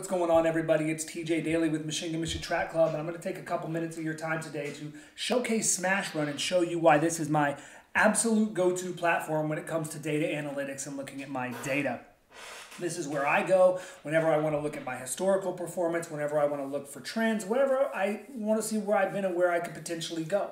What's going on, everybody? It's TJ Daly with Machine Gun Mission Track Club, and I'm going to take a couple minutes of your time today to showcase Smashrun and show you why this is my absolute go-to platform when it comes to data analytics and looking at my data. This is where I go whenever I want to look at my historical performance, whenever I want to look for trends, whenever I want to see where I've been and where I could potentially go.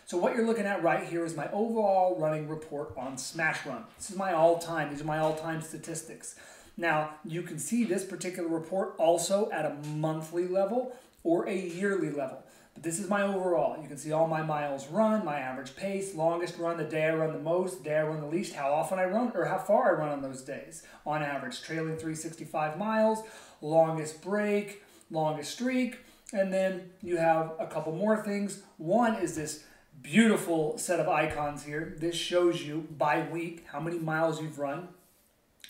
So what you're looking at right here is my overall running report on Smashrun. This is my all-time. These are my all-time statistics. Now, you can see this particular report also at a monthly level or a yearly level. But this is my overall. You can see all my miles run, my average pace, longest run, the day I run the most, the day I run the least, how often I run, or how far I run on those days. On average, trailing 365 miles, longest break, longest streak, and then you have a couple more things. One is this beautiful set of icons here. This shows you by week how many miles you've run.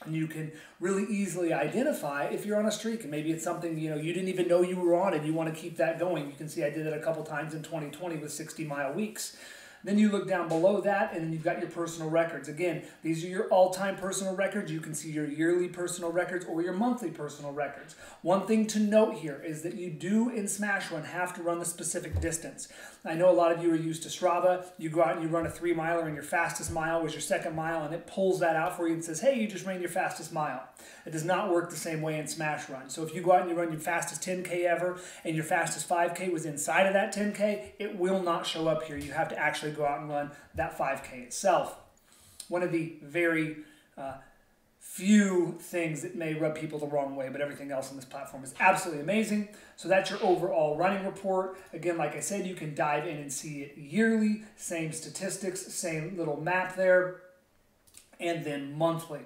And you can really easily identify if you're on a streak, and maybe it's something you didn't even know you were on and you want to keep that going. You can see I did it a couple times in 2020 with 60-mile weeks. Then you look down below that, and then you've got your personal records. Again, these are your all-time personal records. You can see your yearly personal records or your monthly personal records. One thing to note here is that you do in Smashrun have to run the specific distance. I know a lot of you are used to Strava. You go out and you run a 3-miler, and your fastest mile was your second mile, and it pulls that out for you and says, hey, you just ran your fastest mile. It does not work the same way in Smashrun. So if you go out and you run your fastest 10K ever and your fastest 5K was inside of that 10K, it will not show up here. You have to actually go out and run that 5K itself. One of the very few things that may rub people the wrong way, but everything else on this platform is absolutely amazing. So that's your overall running report. Again, like I said, you can dive in and see it yearly, same statistics, same little map there, and then monthly.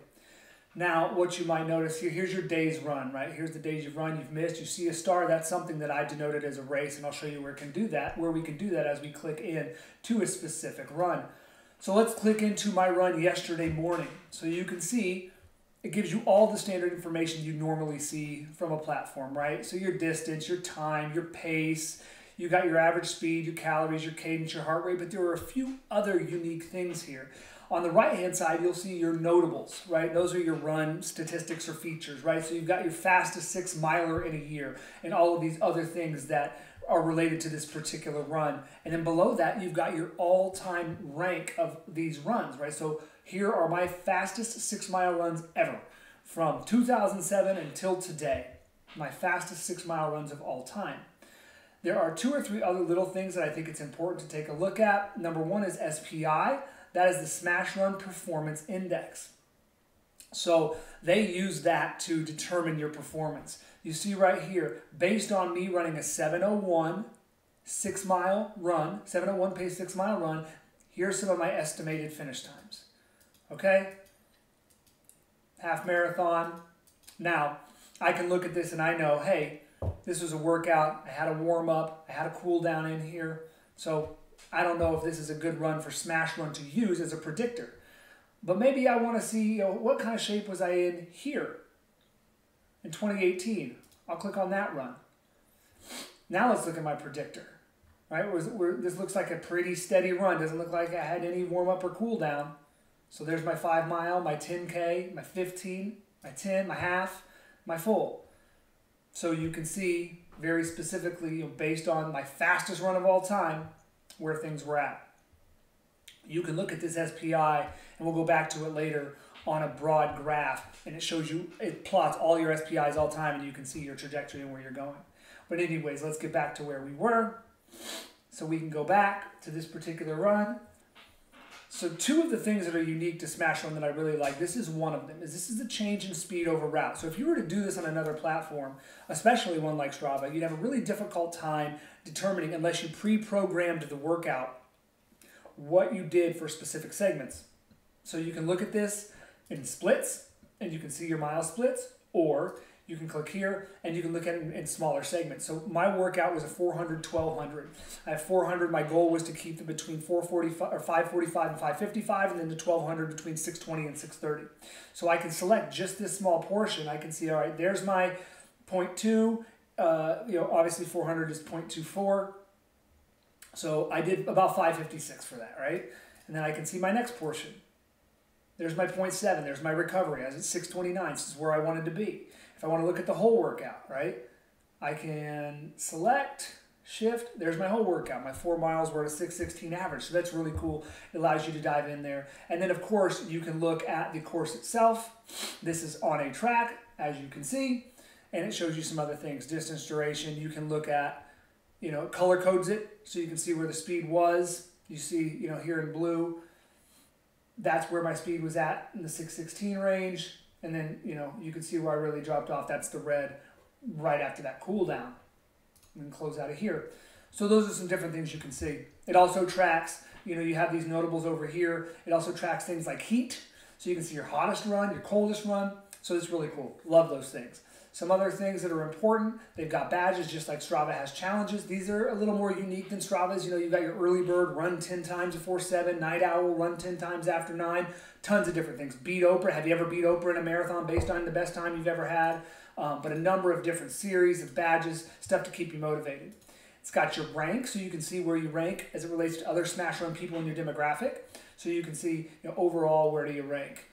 Now, what you might notice here, here's your days run, right? Here's the days you've run, you've missed. You see a star, that's something that I denoted as a race, and I'll show you where we can do that as we click in to a specific run. So let's click into my run yesterday morning. So you can see it gives you all the standard information you normally see from a platform, right? So your distance, your time, your pace, you got your average speed, your calories, your cadence, your heart rate, but there are a few other unique things here. On the right-hand side, you'll see your notables, right? Those are your run statistics or features, right? So you've got your fastest 6-miler in a year and all of these other things that are related to this particular run. And then below that, you've got your all-time rank of these runs, right? So here are my fastest 6-mile runs ever from 2007 until today. My fastest 6-mile runs of all time. There are 2 or 3 other little things that I think it's important to take a look at. Number one is SPI. That is the Smashrun Performance Index. So they use that to determine your performance. You see right here, based on me running a 7:01 6-mile run, 7:01 pace 6-mile run, here's some of my estimated finish times. Okay? Half marathon. Now, I can look at this and I know, hey, this was a workout. I had a warm up. I had a cool down in here. So I don't know if this is a good run for Smashrun to use as a predictor. But maybe I want to see what kind of shape was I in here in 2018. I'll click on that run. Now let's look at my predictor. Right? This looks like a pretty steady run. Doesn't look like I had any warm up or cool down. So there's my 5-mile, my 10K, my 15, my 10, my half, my full. So you can see very specifically, based on my fastest run of all time, where things were at. You can look at this SPI, and we'll go back to it later, on a broad graph, and it shows you, it plots all your SPIs all time, and you can see your trajectory and where you're going. But anyways, let's get back to where we were. So we can go back to this particular run. So 2 of the things that are unique to Smashrun that I really like, this is one of them, is this is the change in speed over route. So if you were to do this on another platform, especially one like Strava, you'd have a really difficult time determining, unless you pre-programmed the workout, what you did for specific segments. So you can look at this in splits, and you can see your mile splits, or you can click here, and you can look at it in smaller segments. So my workout was a 400, 1200. I have 400. My goal was to keep it between 445 or 545 and 555, and then the 1200 between 620 and 630. So I can select just this small portion. I can see, all right, there's my 0.2. Obviously 400 is 0.24. So I did about 556 for that, right? And then I can see my next portion. There's my 0.7. There's my recovery. I was at 629. This is where I wanted to be. If I want to look at the whole workout, right, I can select, shift, there's my whole workout. My 4 miles were at a 6:16 average, so that's really cool. It allows you to dive in there. And then, of course, you can look at the course itself. This is on a track, as you can see, and it shows you some other things. Distance, duration, you can look at, color codes it, so you can see where the speed was. You see, here in blue, that's where my speed was at in the 6:16 range. And then, you can see where I really dropped off. That's the red right after that cool down. And then close out of here. So those are some different things you can see. It also tracks, you have these notables over here. It also tracks things like heat. So you can see your hottest run, your coldest run. So it's really cool. Love those things. Some other things that are important, they've got badges just like Strava has challenges. These are a little more unique than Strava's. You've got your early bird, run 10 times before 7, night owl, run 10 times after 9. Tons of different things. Beat Oprah. Have you ever beat Oprah in a marathon based on the best time you've ever had? But a number of different series of badges, stuff to keep you motivated. It's got your rank, so you can see where you rank as it relates to other Smashrun people in your demographic. So you can see, overall, where do you rank.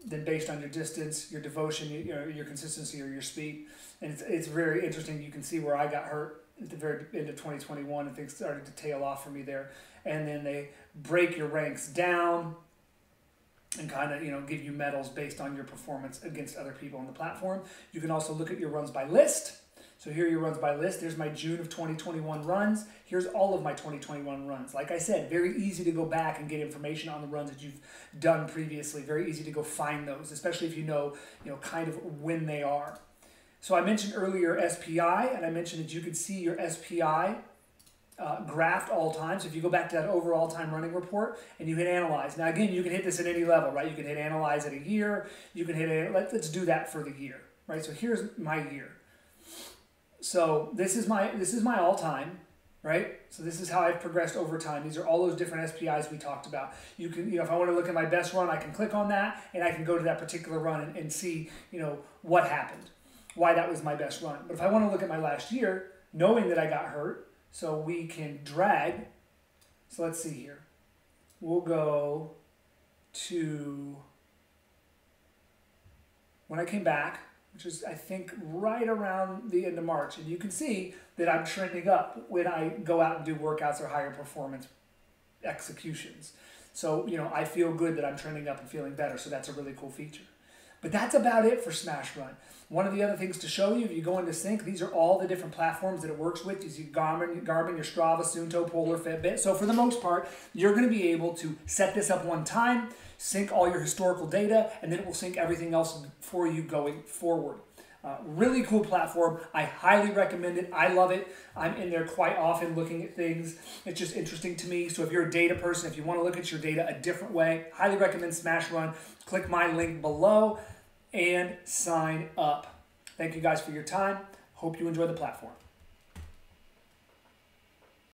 Then based on your distance, your devotion, your consistency, or your speed. And it's very interesting. You can see where I got hurt at the very end of 2021 and things started to tail off for me there. And then they break your ranks down and kind of, give you medals based on your performance against other people on the platform. You can also look at your runs by list. So here are your runs by list. There's my June of 2021 runs. Here's all of my 2021 runs. Like I said, very easy to go back and get information on the runs that you've done previously. Very easy to go find those, especially if you know kind of when they are. So I mentioned earlier SPI, and I mentioned that you could see your SPI graphed all time. So if you go back to that overall time running report and you hit analyze. Now again, you can hit this at any level, right? You can hit analyze at a year. You can hit, let's do that for the year, right? So here's my year. So this is my all time, right? So this is how I've progressed over time. These are all those different SPIs we talked about. You can, if I want to look at my best run, I can click on that and I can go to that particular run and see, what happened, why that was my best run. But if I want to look at my last year, knowing that I got hurt, so we can drag. So let's see here. We'll go to when I came back, which is, I think, right around the end of March. And you can see that I'm trending up when I go out and do workouts or higher performance executions. So, I feel good that I'm trending up and feeling better. So that's a really cool feature. But that's about it for Smashrun. One of the other things to show you, if you go into Sync, these are all the different platforms that it works with. You see Garmin, your Strava, Suunto, Polar, Fitbit. So for the most part, you're going to be able to set this up one time, sync all your historical data, and then it will sync everything else for you going forward. Really cool platform. I highly recommend it. I love it. I'm in there quite often looking at things. It's just interesting to me. So if you're a data person, if you want to look at your data a different way, highly recommend Smashrun. Click my link below and sign up. Thank you guys for your time. Hope you enjoy the platform.